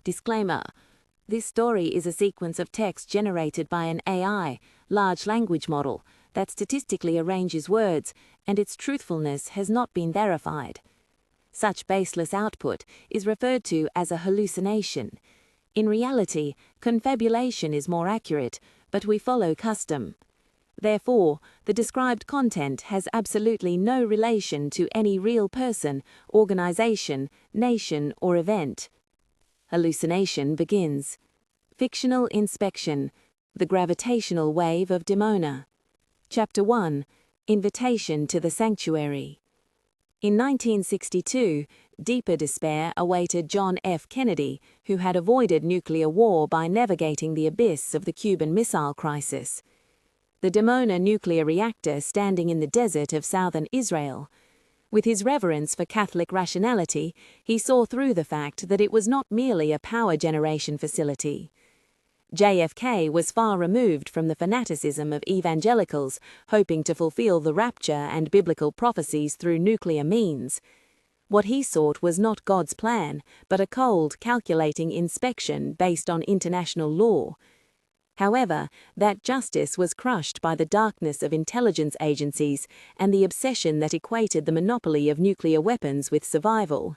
Disclaimer. This story is a sequence of text generated by an AI, large language model, that statistically arranges words, and its truthfulness has not been verified. Such baseless output is referred to as a hallucination. In reality, confabulation is more accurate, but we follow custom. Therefore, the described content has absolutely no relation to any real person, organization, nation, or event. Hallucination begins. Fictional inspection. The gravitational wave of Dimona. Chapter 1. Invitation to the sanctuary. In 1962, deeper despair awaited John F. Kennedy, who had avoided nuclear war by navigating the abyss of the Cuban Missile Crisis. The Dimona nuclear reactor standing in the desert of southern Israel. With his reverence for Catholic rationality, he saw through the fact that it was not merely a power generation facility. JFK was far removed from the fanaticism of evangelicals, hoping to fulfill the rapture and biblical prophecies through nuclear means. What he sought was not God's plan, but a cold, calculating inspection based on international law. However, that justice was crushed by the darkness of intelligence agencies and the obsession that equated the monopoly of nuclear weapons with survival.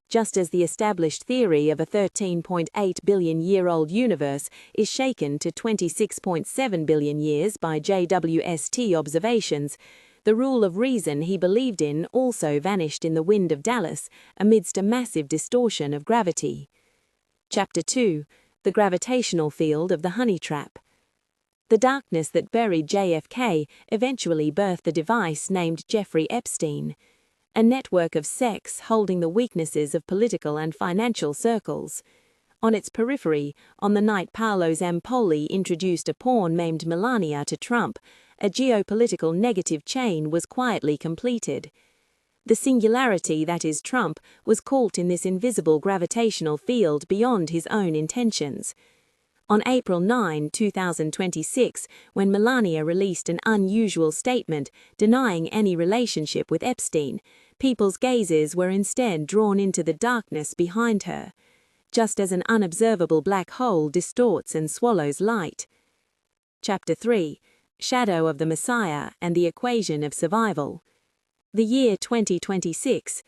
Just as the established theory of a 13.8 billion-year-old universe is shaken to 26.7 billion years by JWST observations, the rule of reason he believed in also vanished in the wind of Dallas amidst a massive distortion of gravity. Chapter 2. The gravitational field of the honey trap. The darkness that buried JFK eventually birthed a device named Jeffrey Epstein, a network of sex holding the weaknesses of political and financial circles. On its periphery, on the night Paolo Zampoli introduced a pawn named Melania to Trump, a geopolitical negative chain was quietly completed. The singularity that is Trump was caught in this invisible gravitational field beyond his own intentions. On April 9, 2026, when Melania released an unusual statement denying any relationship with Epstein, people's gazes were instead drawn into the darkness behind her, just as an unobservable black hole distorts and swallows light. Chapter 3. Shadow of the Messiah and the Equation of Survival. The year 2026.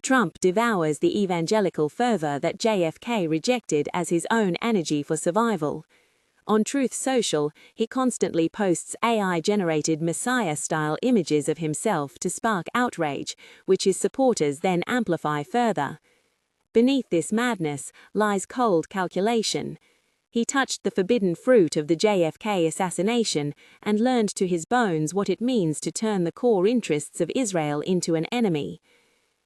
Trump devours the evangelical fervor that JFK rejected as his own energy for survival. On Truth Social, he constantly posts AI-generated Messiah-style images of himself to spark outrage, which his supporters then amplify further. Beneath this madness lies cold calculation. He touched the forbidden fruit of the JFK assassination and learned to his bones what it means to turn the core interests of Israel into an enemy.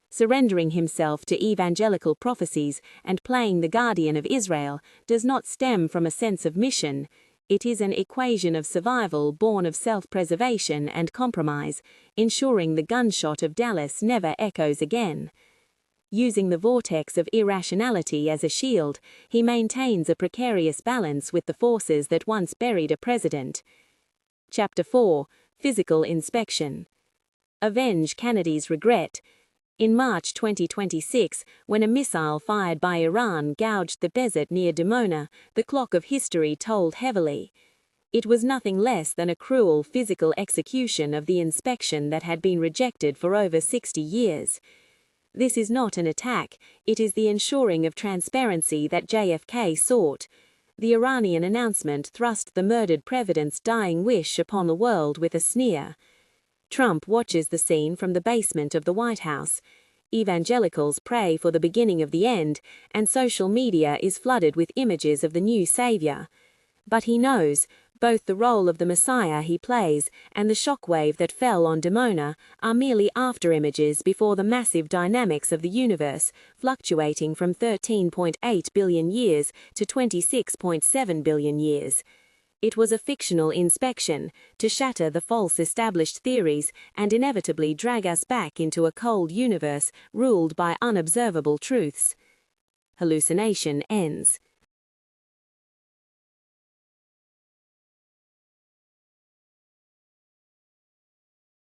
Surrendering himself to evangelical prophecies and playing the guardian of Israel does not stem from a sense of mission. It is an equation of survival born of self-preservation and compromise, ensuring the gunshot of Dallas never echoes again. Using the vortex of irrationality as a shield, he maintains a precarious balance with the forces that once buried a president. Chapter 4. Physical inspection. Avenge Kennedy's regret. In March 2026, when a missile fired by Iran gouged the desert near Dimona, the clock of history tolled heavily. It was nothing less than a cruel physical execution of the inspection that had been rejected for over 60 years. This is not an attack, it is the ensuring of transparency that JFK sought. The Iranian announcement thrust the murdered president's dying wish upon the world with a sneer. Trump watches the scene from the basement of the White House. Evangelicals pray for the beginning of the end, and social media is flooded with images of the new savior. But he knows, both the role of the Messiah he plays and the shockwave that fell on Dimona are merely after-images before the massive dynamics of the universe, fluctuating from 13.8 billion years to 26.7 billion years. It was a fictional inspection, to shatter the false established theories and inevitably drag us back into a cold universe ruled by unobservable truths. Hallucination ends.